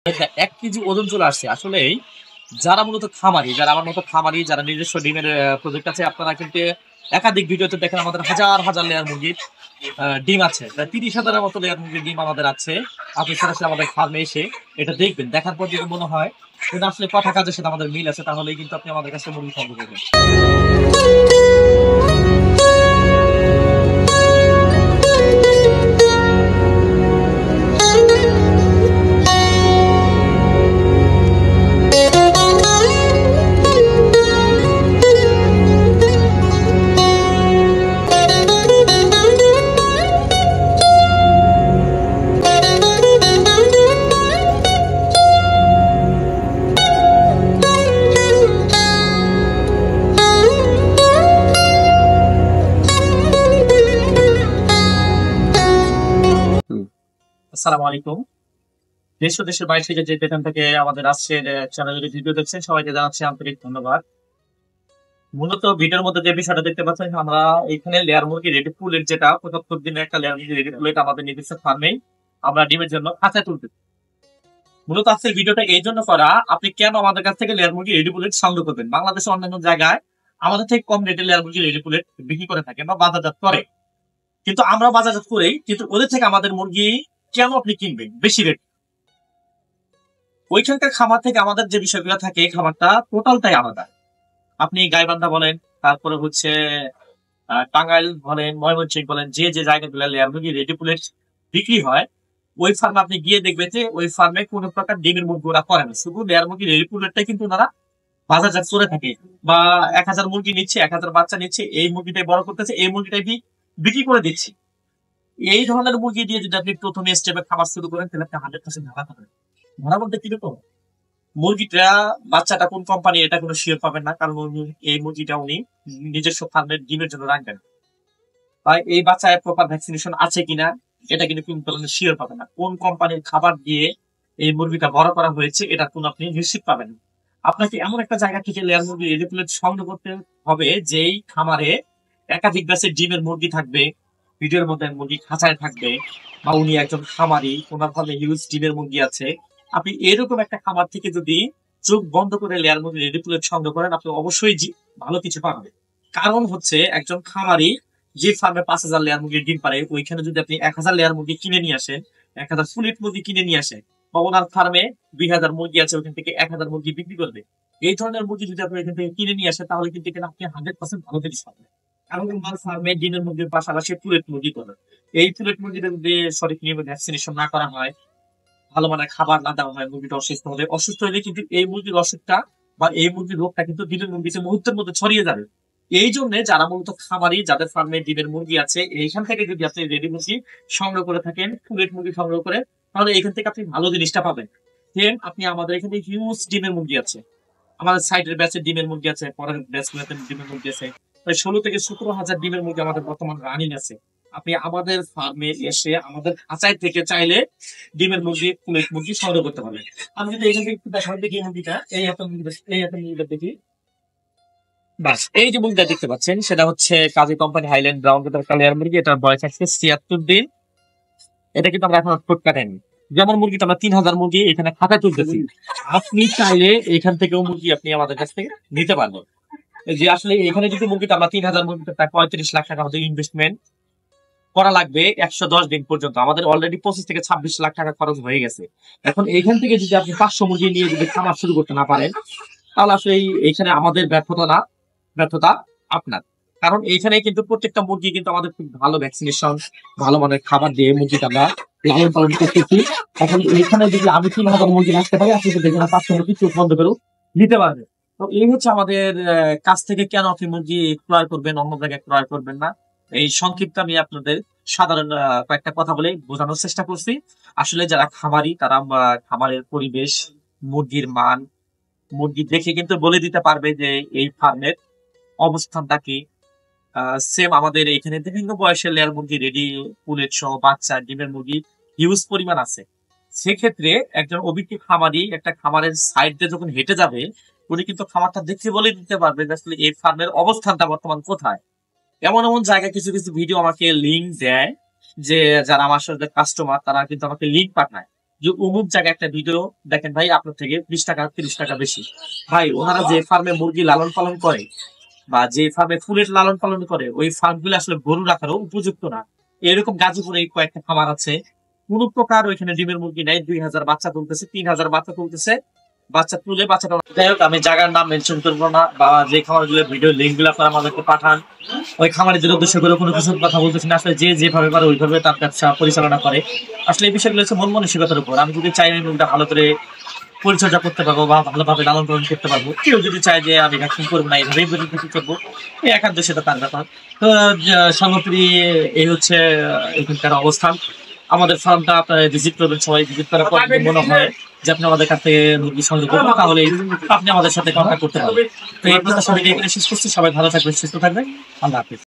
১ KG ওজন চলে আসছে। আসলেই যারা মূলত খামারি, যারা আমার মতো খামারি, যারা নিজস্ব ডিমের প্রজেক্ট আছে, আপনারা কিন্তু একাধিক ভিডিওতে দেখেন আমাদের হাজার, হাজার লেয়ার মুরগির ডিম আছে। প্রায় ৩০,০০০ এর মতো লেয়ার মুরগির ডিম আমাদের আছে। আপনি সরাসরি আমাদের ফার্মে এসে এটা দেখবেন। দেখার পর যদি মনে হয় এটা আসলে কথা কাজের সাথে আমাদের মিল আছে, তাহলেই কিন্তু আপনি আমাদের কাছে মুরগি সংগ্রহ করবেন। আসসালামু আলাইকুম। দেশ ও দেশের বাইরে থেকে যে যেখান থেকে আমাদের আজকের চ্যানেলের ভিডিও দেখছেন, সবাইকে জানাচ্ছি আন্তরিক ধন্যবাদ। মূলত ভিডিওর মধ্যে যে বিষয়টা দেখতে পাচ্ছেন, আমরা এখানে লেয়ার মুরগি রেডি পুলেট, যেটা ৭৫ দিনের একটা লেয়ার মুরগি রেডি পুলেট আমাদের নিজস্ব ফার্মেই আমরা ডিমের জন্য খাঁচায় তুলতে। মূলত আজকের ভিডিওটা এই জন্য করা, আপনি কেন আমাদের কাছ থেকে লেয়ার মুরগি রেডি পুলেট সংগ্রহ করবেন। বাংলাদেশে অন্যান্য জায়গায় আমাদের থেকে কম রেটে লেয়ার মুরগি রেডি পুলেট বিক্রি করে থাকে বা বাজারজাত করে, কিন্তু আমরা বাজারজাত করেই, কিন্তু ওদের থেকে আমাদের মুরগি কেন আপনি কিনবেন বেশি রেট? ওইখানকার খামার থেকে আমাদের যে বিষয়গুলো থাকে, এই খামারটা টোটালটাই আলাদা। আপনি গাইবান্ধা বলেন, তারপরে হচ্ছে টাঙ্গাইল বলেন, ময়মনসিংহ বলেন, যে যে জায়গাগুলো লেয়ার মুরগি রেডি পুলেট বিক্রি হয়, ওই ফার্মে আপনি গিয়ে দেখবেন যে ওই ফার্মে কোনো প্রকার ডিমের মুরগি ওরা করে না। শুধু লেয়ার মুরগি রেডি পুলেটটাই কিন্তু ওনারা বাজারজাত করে থাকে, বা ১,০০০ মুরগি নিচ্ছে, ১,০০০ বাচ্চা নিচ্ছে, এই মুরগিটাই বড় করতেছে, এই মুরগিটাই বিক্রি করে দিচ্ছি। এই ধরনের মুরগি দিয়ে যদি আপনি প্রথমে স্টেপে খাবার শুরু করেন, তাহলে আপনি 100% ধরা পাবেন। ধরা বলতে কিরকম, মুরগিটা বাচ্চাটা কোন কোম্পানি এটা কোনো শিওর পাবেন না, কারণ এই মুরগিটা উনি নিজস্ব ফার্মের ডিমের জন্য রাখবেন। তাই এই বাচ্চায় প্রপার ভ্যাকসিনেশন আছে কিনা এটা কিন্তু কোন ধরনের শিওর পাবেন না। কোন কোম্পানির খাবার দিয়ে এই মুরগিটা বড় করা হয়েছে এটা কোন আপনি নিশ্চিত পাবেন না। আপনাকে এমন একটা জায়গা থেকে লেয়ার মুরগি রেডিকুলেট সংগ্রহ করতে হবে, যেই খামারে একাধিক ব্যাচের ডিমের মুরগি থাকবে, ভিডিওর মধ্যে মুরগি খাঁচায় থাকবে, বা উনি একজন খামারি, ওনার ফলে হিউজ ডিমের মুরগি আছে। আপনি এরকম একটা খামার থেকে যদি চোখ বন্ধ করে লেয়ার মুরগি রেডিকুলেট সংগ্রহ করেন, আপনি অবশ্যই ভালো কিছু পাবেন। কারণ হচ্ছে, একজন খামারি যে ফার্মে ৫,০০০ লেয়ার মুরগির ডিম পারে, ওইখানে যদি আপনি ১,০০০ লেয়ার মুরগি কিনে নিয়ে আসেন, ১,০০০ ফুলিট মুরগি কিনে নিয়ে আসেন, বা ওনার ফার্মে ২,০০০ মুরগি আছে, ওইখান থেকে ১,০০০ মুরগি বিক্রি করবে। এই ধরনের মুরগি যদি আপনি এখান থেকে কিনে নিয়ে আসেন, তাহলে কিন্তু এখানে আপনি 100% ভালো জিনিস পাবেন। কারণ ওনার ফার্মে ডিমের মুরগির পাশাপাশি ফুলেট মুরগি করে। এই ফুলেট মুরগিটা যদি সঠিক নিয়মে ভ্যাকসিনেশন না করা হয়, ভালো মানের খাবার না দেওয়া হয়, মুরগিটা অসুস্থ হলে কিন্তু এই মুরগির অসুখটা বা এই মুরগির রোগটা কিন্তু ডিমের মুরগিতে মুহূর্তের মধ্যে ছড়িয়ে যাবে। এই জন্য যারা মূলত খামারি, যাদের ফার্মে ডিমের মুরগি আছে, এইখান থেকে যদি আপনি রেডি মুরগি সংগ্রহ করে থাকেন, ফুলেট মুরগি সংগ্রহ করে, তাহলে এইখান থেকে আপনি ভালো জিনিসটা পাবেন। দেন আপনি আমাদের এখানে হিউজ ডিমের মুরগি আছে, আমাদের সাইডের ব্যাচের ডিমের মুরগি আছে, পরের ব্যাচগুলোতে ডিমের মুরগি আছে, প্রায় ১৬ থেকে ১৭,০০০ ডিমের মুরগি আমাদের বর্তমান রানিং আছে। আপনি আমাদের ফার্মে এসে আমাদের খাঁচায় থেকে চাইলে ডিমের মুরগি, ফুলেট মুরগি সংগ্রহ করতে পারবেন। আমি যদি এখান থেকে একটু দেখাই, দেখি মুরগিটা, এই একটা মুরগিটা দেখি। বাস, এই যে মুরগিটা দেখতে পাচ্ছেন, সেটা হচ্ছে কাজী কোম্পানি হাইল্যান্ড ব্রাউন লেয়ার মুরগি। এটার বয়স আছে ৭৬ দিন। এটা কিন্তু আমরা এখন ঠোঁট কাটেনি। যেমন মুরগিটা আমরা ৩,০০০ মুরগি এখানে খাতায় তুলতেছি, আপনি চাইলে এখান থেকেও মুরগি আপনি আমাদের কাছ থেকে নিতে পারবেন। যে আসলে এখানে যদি মুরগিটা আমরা ৩,০০০ মুরগিতে প্রায় ৩৫ লাখ টাকা আমাদের ইনভেস্টমেন্ট করা লাগবে ১১০ দিন পর্যন্ত। আমাদের অলরেডি ২৫ থেকে ২৬ লাখ টাকা খরচ হয়ে গেছে। এখন এইখান থেকে যদি আপনি ৫০০ মুরগি নিয়ে যদি খামার শুরু করতে না পারেন, তাহলে আসলে এইখানে আমাদের ব্যর্থতা আপনার। কারণ এইখানে কিন্তু প্রত্যেকটা মুরগি কিন্তু আমাদের খুব ভালো ভ্যাকসিনেশন, ভালো মানের খাবার দিয়ে মুরগিটা আমরা লালন পালন করতেছি। এখন এইখানে যদি আমি ৩,০০০ মুরগি রাখতে পারি, আপনি কিন্তু এখানে ৫০০ মুরগি চোখ বন্ধ করেও নিতে পারবেন। তো এই হচ্ছে আমাদের কাছ থেকে কেন আপনি মুরগি ক্রয় করবেন, অন্য জায়গায় ক্রয় করবেন না। এই সংক্ষিপ্ত আমি আপনাদের সাধারণ কয়েকটা কথা বলে বোঝানোর চেষ্টা করছি। আসলে যারা খামারি, তারা খামারের পরিবেশ, মুরগির মান, মুরগি দেখে কিন্তু বলে দিতে পারবে যে এই ফার্মের অবস্থানটা কি। সেম আমাদের এখানে বিভিন্ন বয়সের লেয়ার মুরগি রেডি পুলেট সহ বাচ্চা ডিমের মুরগি হিউজ পরিমাণ আছে। সেক্ষেত্রে একজন অভিজ্ঞ খামারি একটা খামারের সাইড দিয়ে যখন হেঁটে যাবে, উনি কিন্তু খামারটা দেখে বলে দিতে পারবে যে আসলে এই ফার্মের অবস্থানটা বর্তমান কোথায়। এমন এমন জায়গায় কিছু কিছু ভিডিও আমাকে লিঙ্ক দেয়, যে যারা আমার সাথে কাস্টমার, তারা কিন্তু আমাকে লিঙ্ক পাঠায় যে অমুক জায়গায় একটা ভিডিও দেখেন ভাই আপনার থেকে 20 টাকা 30 টাকা বেশি। ভাই ওনারা যে ফার্মে মুরগি লালন পালন করে বা যে ফার্মে ফুলের লালন পালন করে ওই ফার্ম গুলো আসলে গরু রাখারও উপযুক্ত না। এরকম গাজীপুরে কয়েকটা খামার আছে, কোন প্রকার ওইখানে ডিমের মুরগি নেই, 2000 বাচ্চা তুলতেছে, 3000 বাচ্চা তুলতেছে, বাচ্চা তুলে বাচ্চাটা। যাই হোক, আমি জায়গার নাম মেনশন করবো না, বা যে খামারগুলো ভিডিও লিঙ্ক গুলো আপনারা আমাদেরকে পাঠান, ওই খামারের উদ্দেশ্য করে কোনো কিছু কথা বলতেছি না। আসলে যে যেভাবে পারে ওইভাবে তার ব্যবসা পরিচালনা করে। আসলে এই বিষয়গুলো হচ্ছে মন মানসিকতার উপর। আমি যদি চাই আমি মুরগিটা ভালো করে পরিচর্যা করতে পারবো বা ভালোভাবে লালন পালন করতে পারবো, কেউ যদি চায় যে আমি ভ্যাকসিন করবো না, এইভাবেই বিক্রি করবো, এই একান্ত সেটা তার ব্যাপার। তো সর্বোপরি এই হচ্ছে এখানকার অবস্থান। আমাদের ফার্মটা আপনারা ভিজিট করবেন, সবাই ভিজিট করার পর যদি মনে হয় যে আপনি আমাদের কাছ থেকে মুরগি সংগ্রহ করবেন, তাহলে আপনি আমাদের সাথে কন্ট্যাক্ট করতে পারবেন। তো এই প্রত্যাশা সবাইকে এখানে শেষ করছি। সবাই ভালো থাকবেন, সুস্থ থাকবেন। আল্লাহ হাফিজ।